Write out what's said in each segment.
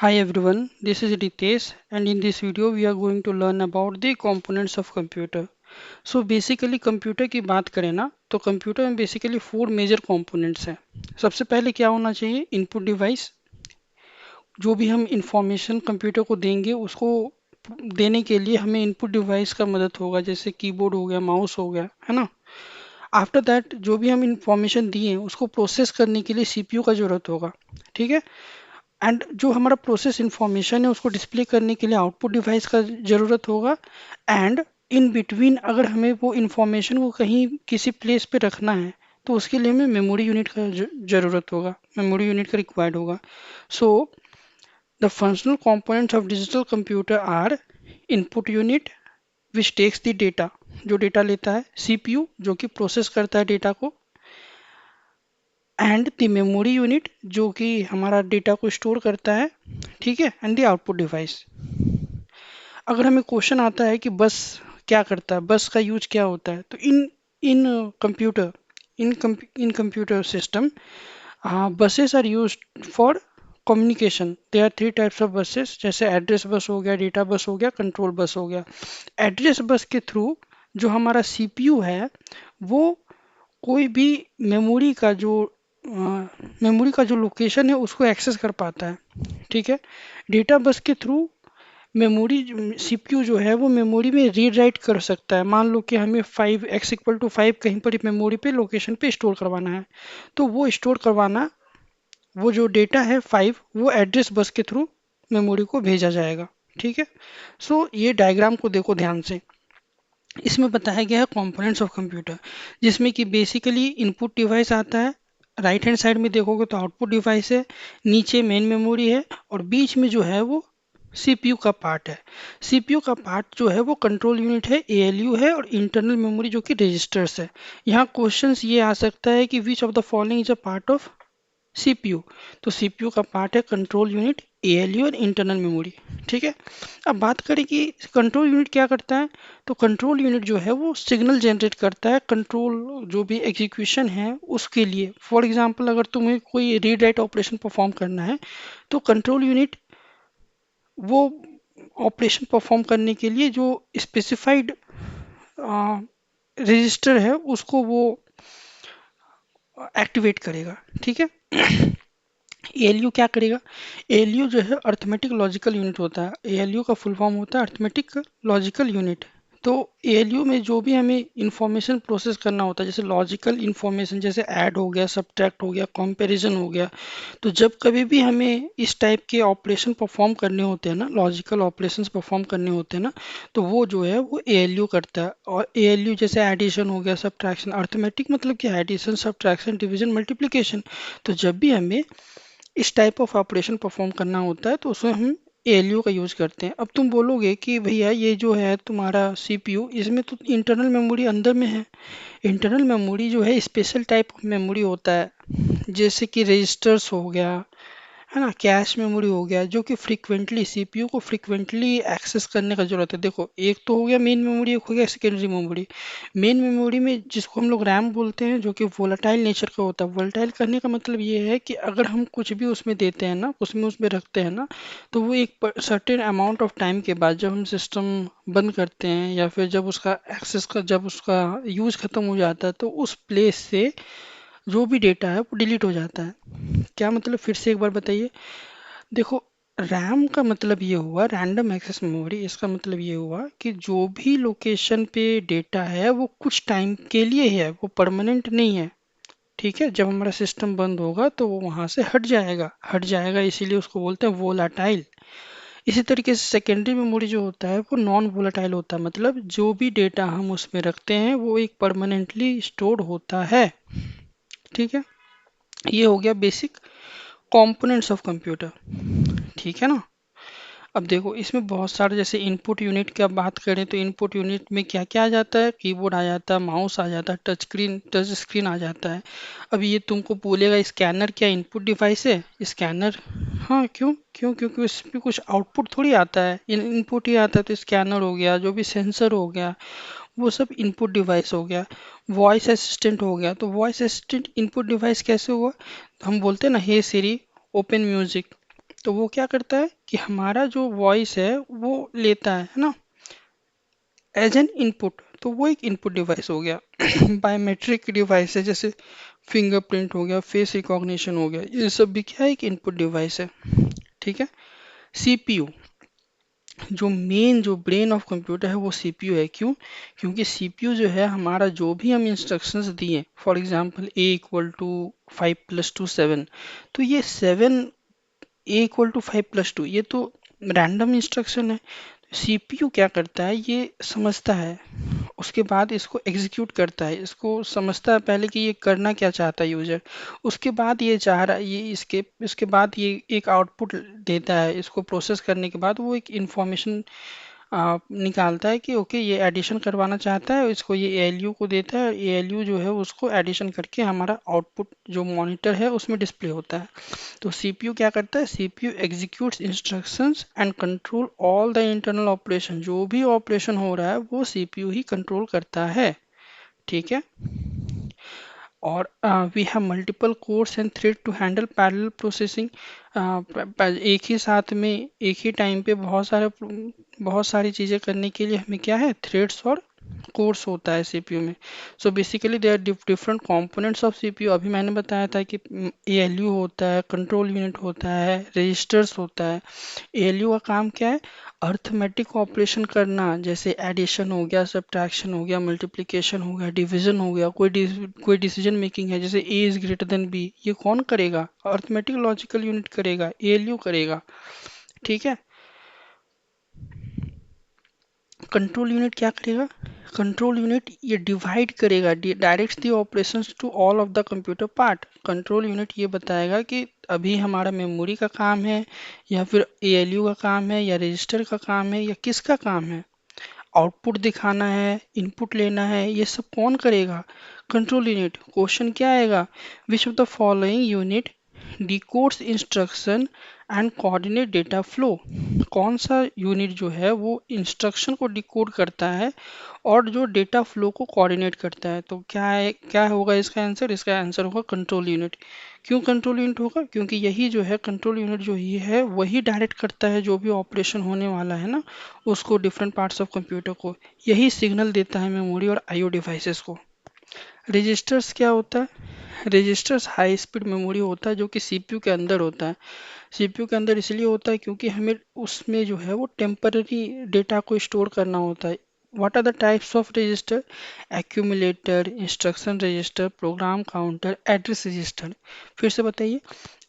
Hi everyone, this is Ritesh and in this video we are going to learn about the components of computer. So basically computer की बात करें ना तो computer में basically four major components हैं। सबसे पहले क्या होना चाहिए इनपुट डिवाइस। जो भी हम इंफॉर्मेशन कंप्यूटर को देंगे उसको देने के लिए हमें इनपुट डिवाइस का मदद होगा, जैसे कीबोर्ड हो गया, माउस हो गया, है ना। आफ्टर दैट जो भी हम इंफॉर्मेशन दिए उसको प्रोसेस करने के लिए सीपीयू का जरूरत होगा। ठीक है। एंड जो हमारा प्रोसेस इंफॉर्मेशन है उसको डिस्प्ले करने के लिए आउटपुट डिवाइस का ज़रूरत होगा। एंड इन बिटवीन अगर हमें वो इंफॉर्मेशन को कहीं किसी प्लेस पे रखना है तो उसके लिए हमें मेमोरी यूनिट का ज़रूरत होगा, मेमोरी यूनिट का रिक्वायर्ड होगा। So the functional components of digital computer are input unit which takes the data, जो डेटा लेता है, सीपीयू जो कि प्रोसेस करता है डेटा को, एंड द मेमोरी यूनिट जो कि हमारा डेटा को स्टोर करता है। ठीक है। And the output device. अगर हमें क्वेश्चन आता है कि बस क्या करता है, बस का यूज क्या होता है, तो in in computer in computer system buses are used for communication. There are three types of buses, जैसे एड्रेस बस हो गया, डेटा बस हो गया, कंट्रोल बस हो गया। एड्रेस बस के थ्रू जो हमारा सीपीयू है वो कोई भी मेमोरी का जो मेमोरी का जो लोकेशन है उसको एक्सेस कर पाता है। ठीक है। डेटा बस के थ्रू मेमोरी सीपीयू जो है वो मेमोरी में रीड राइट कर सकता है। मान लो कि हमें 5x=5 कहीं पर मेमोरी पे लोकेशन पे स्टोर करवाना है, तो वो स्टोर करवाना, वो जो डेटा है 5 वो एड्रेस बस के थ्रू मेमोरी को भेजा जाएगा। ठीक है। सो ये डायग्राम को देखो ध्यान से। इसमें बताया गया है कंपोनेंट्स ऑफ कंप्यूटर, जिसमें कि बेसिकली इनपुट डिवाइस आता है। राइट हैंड साइड में देखोगे तो आउटपुट डिवाइस है, नीचे मेन मेमोरी है और बीच में जो है वो सीपीयू का पार्ट है। सीपीयू का पार्ट जो है वो कंट्रोल यूनिट है, एएलयू है, और इंटरनल मेमोरी जो कि रजिस्टर्स है। यहाँ क्वेश्चंस ये आ सकता है कि which of the following is a part of CPU. तो सीपीयू का पार्ट है कंट्रोल यूनिट, एएलयू और इंटरनल मेमोरी। ठीक है। अब बात करें कि कंट्रोल यूनिट क्या करता है, तो कंट्रोल यूनिट जो है वो सिग्नल जनरेट करता है कंट्रोल जो भी एग्जीक्यूशन है उसके लिए। फॉर एग्जांपल अगर तुम्हें कोई रीड राइट ऑपरेशन परफॉर्म करना है तो कंट्रोल यूनिट वो ऑपरेशन परफॉर्म करने के लिए जो स्पेसिफाइड रजिस्टर है उसको वो एक्टिवेट करेगा। ठीक है। एएलयू क्या करेगा, एएलयू जो है अर्थमेटिक लॉजिकल यूनिट होता है। एएलयू का फुल फॉर्म होता है अर्थमेटिक लॉजिकल यूनिट। तो एएलयू में जो भी हमें इंफॉर्मेशन प्रोसेस करना होता है, जैसे लॉजिकल इंफॉर्मेशन, जैसे ऐड हो गया, सब्ट्रैक्ट हो गया, कंपैरिजन हो गया, तो जब कभी भी हमें इस टाइप के ऑपरेशन परफॉर्म करने होते हैं ना, लॉजिकल ऑपरेशंस परफॉर्म करने होते हैं ना, तो वो जो है वो एएलयू करता है। और एएलयू जैसे एडिशन हो गया, सब्ट्रैक्शन, अर्थमेटिक मतलब कि एडिशन, सब्ट्रैक्शन, डिवीजन, मल्टीप्लिकेशन, तो जब भी हमें इस टाइप ऑफ ऑपरेशन परफॉर्म करना होता है तो उसमें हम एएलयू का यूज़ करते हैं। अब तुम बोलोगे कि भैया ये जो है तुम्हारा सीपीयू, इसमें तो इंटरनल मेमोरी अंदर में है। इंटरनल मेमोरी जो है स्पेशल टाइप ऑफ मेमोरी होता है, जैसे कि रजिस्टर्स हो गया, है ना, कैश मेमोरी हो गया, जो कि फ्रीक्वेंटली सीपीयू को फ्रीक्वेंटली एक्सेस करने का जरूरत है। देखो एक तो हो गया मेन मेमोरी, एक हो गया सेकेंडरी मेमोरी। मेन मेमोरी में जिसको हम लोग रैम बोलते हैं, जो कि वोलेटाइल नेचर का होता है। वोलेटाइल करने का मतलब ये है कि अगर हम कुछ भी उसमें देते हैं ना, उसमें रखते हैं ना, तो वो एक सर्टेन अमाउंट ऑफ टाइम के बाद जब हम सिस्टम बंद करते हैं या फिर जब उसका एक्सेस का, जब उसका यूज खत्म हो जाता है, तो उस प्लेस से जो भी डेटा है वो डिलीट हो जाता है। क्या मतलब, फिर से एक बार बताइए। देखो, रैम का मतलब ये हुआ रैंडम एक्सेस मेमोरी। इसका मतलब ये हुआ कि जो भी लोकेशन पे डेटा है वो कुछ टाइम के लिए ही है, वो परमानेंट नहीं है। ठीक है। जब हमारा सिस्टम बंद होगा तो वो वहां से हट जाएगा, इसीलिए उसको बोलते हैं वोलाटाइल। इसी तरीके से सेकेंडरी मेमोरी जो होता है वो नॉन वोलाटाइल होता है, मतलब जो भी डेटा हम उसमें रखते हैं वो एक परमानेंटली स्टोर्ड होता है। ठीक है। ये हो गया बेसिक कंपोनेंट्स ऑफ कंप्यूटर। ठीक है ना। अब देखो इसमें बहुत सारे, जैसे इनपुट यूनिट की अब बात करें तो इनपुट यूनिट में क्या क्या आ जाता है, कीबोर्ड आ जाता है, माउस आ जाता है, टच स्क्रीन आ जाता है। अब ये तुमको बोलेगा स्कैनर क्या इनपुट डिवाइस है, स्कैनर। हाँ, क्यों क्यों क्योंकि उसमें कुछ आउटपुट थोड़ी आता है, इनपुट ही आता है। तो स्कैनर हो गया, जो भी सेंसर हो गया, वो सब इनपुट डिवाइस हो गया। वॉइस असिस्टेंट हो गया, तो वॉइस असिस्टेंट इनपुट डिवाइस कैसे हुआ, हम बोलते हैं ना हे सिरी ओपन म्यूजिक, तो वो क्या करता है कि हमारा जो वॉइस है वो लेता है ना, एज एन इनपुट। तो वो एक इनपुट डिवाइस हो गया। बायोमेट्रिक डिवाइस है, जैसे फिंगरप्रिंट हो गया, फेस रिकॉग्निशन हो गया, ये सब भी क्या है, एक इनपुट डिवाइस है। ठीक है। सीपीयू, जो मेन जो ब्रेन ऑफ कंप्यूटर है वो सीपीयू है। क्यों? क्योंकि सीपीयू जो है हमारा जो भी हम इंस्ट्रक्शंस दिए, फॉर एग्जांपल A = 5 + 2 = 7, तो ये 7 A = 5 + 2 ये तो रैंडम इंस्ट्रक्शन है। सीपीयू क्या करता है, ये समझता है, उसके बाद इसको एग्जीक्यूट करता है, इसको समझता है पहले कि ये करना क्या चाहता है यूजर, उसके बाद ये चाह रहा ये इसके इसके बाद ये एक आउटपुट देता है। इसको प्रोसेस करने के बाद वो एक इंफॉर्मेशन निकालता है कि ओके ये एडिशन करवाना चाहता है, इसको ये एएलयू को देता है, एएलयू जो है उसको एडिशन करके हमारा आउटपुट जो मॉनिटर है उसमें डिस्प्ले होता है। तो सीपीयू क्या करता है, CPU executes instructions and control all the internal operation, जो भी ऑपरेशन हो रहा है वो सीपीयू ही कंट्रोल करता है। ठीक है। और we have multiple cores and thread to handle parallel processing. एक ही साथ में एक ही टाइम पे बहुत सारी चीज़ें करने के लिए हमें क्या है, थ्रेड्स और कोर्स होता है सीपीयू में। So basically they are different components of CPU. अभी मैंने बताया था कि एएलयू होता है, कंट्रोल यूनिट होता है, रजिस्टर्स होता है। एएलयू का काम क्या है, अर्थमेटिक ऑपरेशन करना, जैसे एडिशन हो गया, सब्ट्रैक्शन हो गया, मल्टीप्लिकेशन हो गया, डिवीजन हो गया, कोई डिसीजन मेकिंग है जैसे A > B, ये कौन करेगा, अर्थमेटिक लॉजिकल यूनिट करेगा, एएलयू करेगा। ठीक है। कंट्रोल यूनिट क्या करेगा, कंट्रोल यूनिट ये डिवाइड करेगा, directs the operations to all of the computer part. Control unit ये बताएगा कि अभी हमारा मेमोरी का काम है, या फिर एएलयू का काम है, या रजिस्टर का काम है, या किसका काम है, आउटपुट दिखाना है, इनपुट लेना है, ये सब कौन करेगा, कंट्रोल यूनिट। क्वेश्चन क्या आएगा, which of the following unit डिकोड्स instruction and coordinate data flow. कौन सा यूनिट जो है वो इंस्ट्रक्शन को डिकोड करता है और जो डेटा फ्लो को कोऑर्डिनेट करता है। तो क्या है, क्या होगा इसका आंसर, इसका आंसर होगा कंट्रोल यूनिट। क्यों कंट्रोल यूनिट होगा, क्योंकि यही जो है कंट्रोल यूनिट जो ये है वही डायरेक्ट करता है जो भी ऑपरेशन होने वाला है ना उसको, डिफरेंट पार्ट्स ऑफ कंप्यूटर को, यही सिग्नल देता है मेमोरी और आईओ डिवाइसेस को। रजिस्टर्स क्या होता है, रजिस्टर्स हाई स्पीड मेमोरी होता है जो कि सीपीयू के अंदर होता है। सीपीयू के अंदर इसलिए होता है क्योंकि हमें उसमें जो है वो टेम्पररी डेटा को स्टोर करना होता है। What are the types of register, accumulator, instruction register, program counter, address register. फिर से बताइए,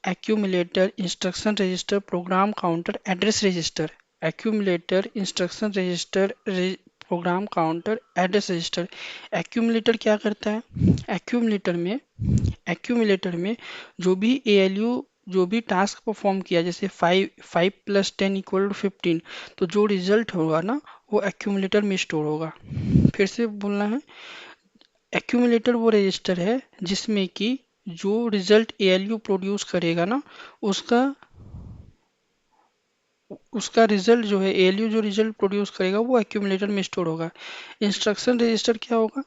accumulator, instruction register, program counter, address register. Accumulator, instruction register, program counter, address register. Accumulator क्या करता है, एक्यूमुलेटर में जो भी एएलयू जो भी टास्क परफॉर्म किया, जैसे 5 + 10 = 15, तो जो रिजल्ट होगा ना वो एक्यूमुलेटर में स्टोर होगा। फिर से बोलना है, एक्यूमुलेटर वो रजिस्टर है जिसमें कि जो रिजल्ट एएलयू प्रोड्यूस करेगा ना उसका उसका रिजल्ट जो है, एएलयू जो रिजल्ट प्रोड्यूस करेगा वो एक्यूमुलेटर में स्टोर होगा। इंस्ट्रक्शन रजिस्टर क्या होगा,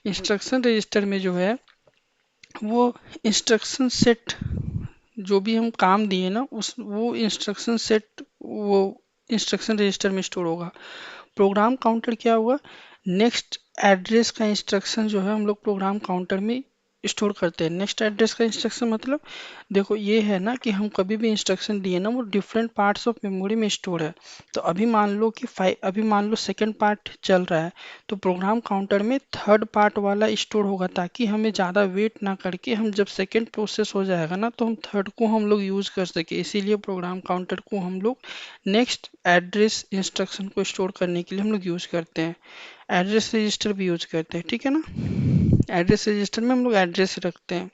इंस्ट्रक्शन रजिस्टर में जो है वो इंस्ट्रक्शन सेट, जो भी हम काम दिए ना उस वो इंस्ट्रक्शन सेट वो इंस्ट्रक्शन रजिस्टर में स्टोर होगा। प्रोग्राम काउंटर क्या होगा, नेक्स्ट एड्रेस का इंस्ट्रक्शन जो है हम लोग प्रोग्राम काउंटर में स्टोर करते हैं। नेक्स्ट एड्रेस का इंस्ट्रक्शन मतलब, देखो ये है ना कि हम कभी भी इंस्ट्रक्शन दिए ना वो डिफरेंट पार्ट्स ऑफ मेमोरी में स्टोर है। तो अभी मान लो सेकंड पार्ट चल रहा है, तो प्रोग्राम काउंटर में थर्ड पार्ट वाला स्टोर होगा, ताकि हमें ज़्यादा वेट ना करके हम जब सेकंड प्रोसेस हो जाएगा ना तो हम थर्ड को हम लोग यूज़ कर सके। इसीलिए प्रोग्राम काउंटर को हम लोग नेक्स्ट एड्रेस इंस्ट्रक्शन को स्टोर करने के लिए हम लोग यूज़ करते हैं। एड्रेस रजिस्टर भी यूज़ करते हैं, ठीक है ना। एड्रेस रजिस्टर में हम लोग एड्रेस रखते हैं।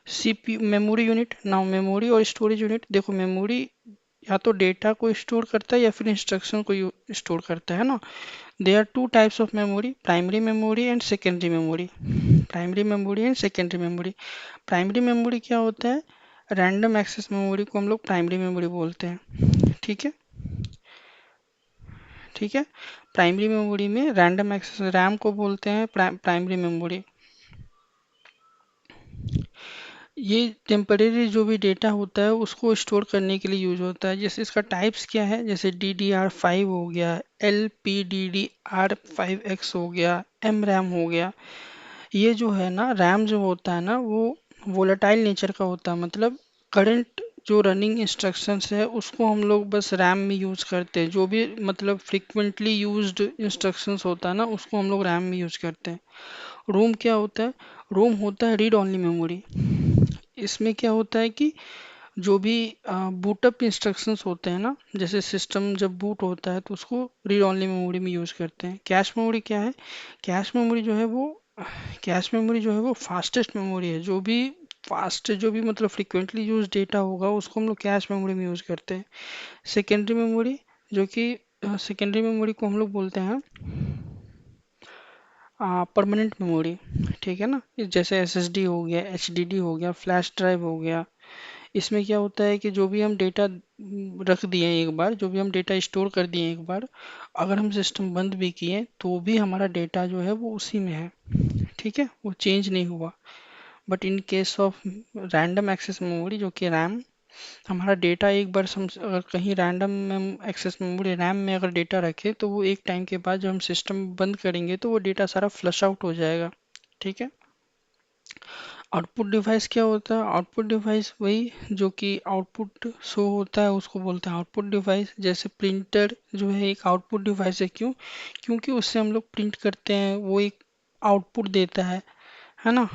CPU memory unit, now memory और स्टोरेज यूनिट। देखो मेमोरी या तो डेटा को स्टोर करता है या फिर इंस्ट्रक्शन को स्टोर करता है ना। There are two types of memory, primary memory and secondary memory. Primary memory and secondary memory. Primary memory क्या होता है, रैंडम एक्सेस मेमोरी को हम लोग प्राइमरी मेमोरी बोलते हैं। ठीक है, ठीक है। प्राइमरी मेमोरी में रैंडम एक्सेस रैम को बोलते हैं प्राइमरी मेमोरी। ये टेम्परेरी जो भी डेटा होता है उसको स्टोर करने के लिए यूज होता है। जैसे इसका टाइप्स क्या है, जैसे DDR5 हो गया, LPDDR5X हो गया, एम रैम हो गया। ये जो है ना रैम जो होता है ना वो वोलेटाइल नेचर का होता है, मतलब करंट जो रनिंग इंस्ट्रक्शंस है उसको हम लोग बस रैम में यूज करते हैं। जो भी मतलब फ्रिक्वेंटली यूज्ड इंस्ट्रक्शंस होता है ना उसको हम लोग रैम में यूज करते हैं। रोम क्या होता है? रोम होता है रीड ओनली मेमोरी। इसमें क्या होता है कि जो भी बूटअप इंस्ट्रक्शंस होते हैं ना, जैसे सिस्टम जब बूट होता है तो उसको रीड ओनली मेमोरी में यूज करते हैं। कैश मेमोरी क्या है? कैश मेमोरी जो है वो कैश मेमोरी जो है वो फास्टेस्ट मेमोरी है। जो भी मतलब फ्रिक्वेंटली यूज डेटा होगा उसको हम लोग कैश मेमोरी में यूज करते हैं। सेकेंडरी मेमोरी, जो कि सेकेंडरी मेमोरी को हम लोग बोलते हैं परमानेंट मेमोरी। ठीक है ना, जैसे SSD हो गया, HDD हो गया, फ्लैश ड्राइव हो गया। इसमें क्या होता है कि जो भी हम डेटा रख दिए एक बार, जो भी हम डेटा स्टोर कर दिए एक बार, अगर हम सिस्टम बंद भी किए तो भी हमारा डेटा जो है वो उसी में है। ठीक है, वो चेंज नहीं हुआ। But in case of random access memory जो कि रैम, हमारा डेटा एक बार अगर कहीं रैंडम एक्सेस मेमोरी रैम में अगर डेटा रखे तो वो एक टाइम के बाद जब हम सिस्टम बंद करेंगे तो वो डेटा सारा फ्लश आउट हो जाएगा। ठीक है। आउटपुट डिवाइस क्या होता है? आउटपुट डिवाइस वही जो कि आउटपुट शो होता है उसको बोलते हैं आउटपुट डिवाइस। जैसे प्रिंटर जो है एक आउटपुट डिवाइस है। क्यों? क्योंकि उससे हम लोग प्रिंट करते हैं, वो एक आउटपुट देता है ना।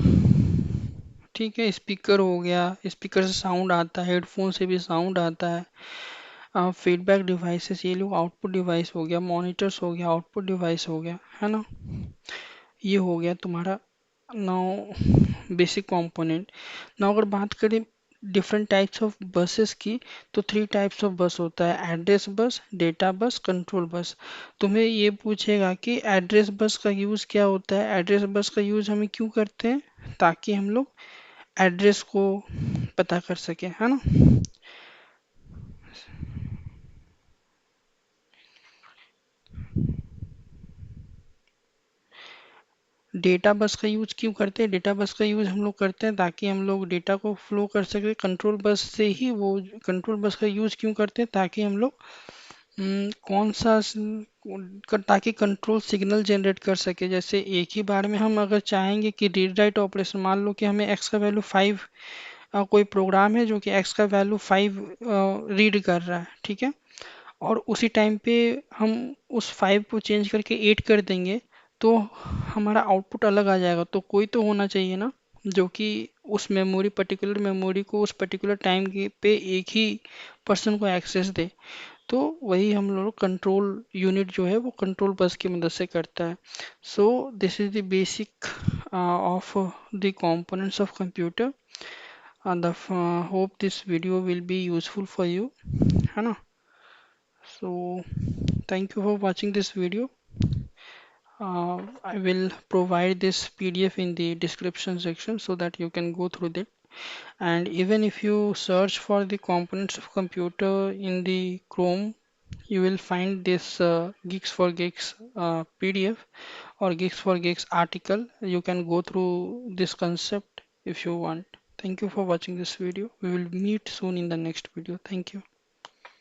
ठीक है, स्पीकर हो गया, स्पीकर से साउंड आता है, हेडफोन से भी साउंड आता है। फीडबैक डिवाइसेस ये लोग आउटपुट डिवाइस हो गया, मॉनिटर्स हो गया आउटपुट डिवाइस हो गया, है ना। ये हो गया तुम्हारा नाउ बेसिक कंपोनेंट। नाउ अगर बात करें डिफरेंट टाइप्स ऑफ बसेस की, तो 3 टाइप्स ऑफ बस होता है: address bus, data bus, control bus. तुम्हें ये पूछेगा कि एड्रेस बस का यूज़ क्या होता है। एड्रेस बस का यूज़ हमें क्यों करते हैं? ताकि हम लोग एड्रेस को पता कर सके, है ना। डेटा बस का यूज क्यों करते हैं? डेटा बस का यूज हम लोग करते हैं ताकि हम लोग डेटा को फ्लो कर सके कंट्रोल बस से ही। वो कंट्रोल बस का यूज क्यों करते हैं? ताकि हम लोग कौन सा ताकि कंट्रोल सिग्नल जनरेट कर सके। जैसे एक ही बार में हम अगर चाहेंगे कि रीड राइट ऑपरेशन, मान लो कि हमें एक्स का वैल्यू 5, कोई प्रोग्राम है जो कि एक्स का वैल्यू 5 रीड कर रहा है, ठीक है, और उसी टाइम पे हम उस 5 को चेंज करके 8 कर देंगे तो हमारा आउटपुट अलग आ जाएगा। तो कोई तो होना चाहिए ना जो कि उस मेमोरी, पर्टिकुलर मेमोरी को उस पर्टिकुलर टाइम के पे एक ही पर्सन को एक्सेस दे। तो वही हम लोग कंट्रोल यूनिट जो है वो कंट्रोल बस की मदद से करता है। So this is the basic of the components of computer, and the hope this video will be useful for you, है ना। So thank you for watching this video. I will provide this PDF in the description section so that you can go through that. And even if you search for the components of computer in the Chrome, you will find this Geeks for Geeks PDF or Geeks for Geeks article. You can go through this concept if you want. Thank you for watching this video. We will meet soon in the next video. Thank you.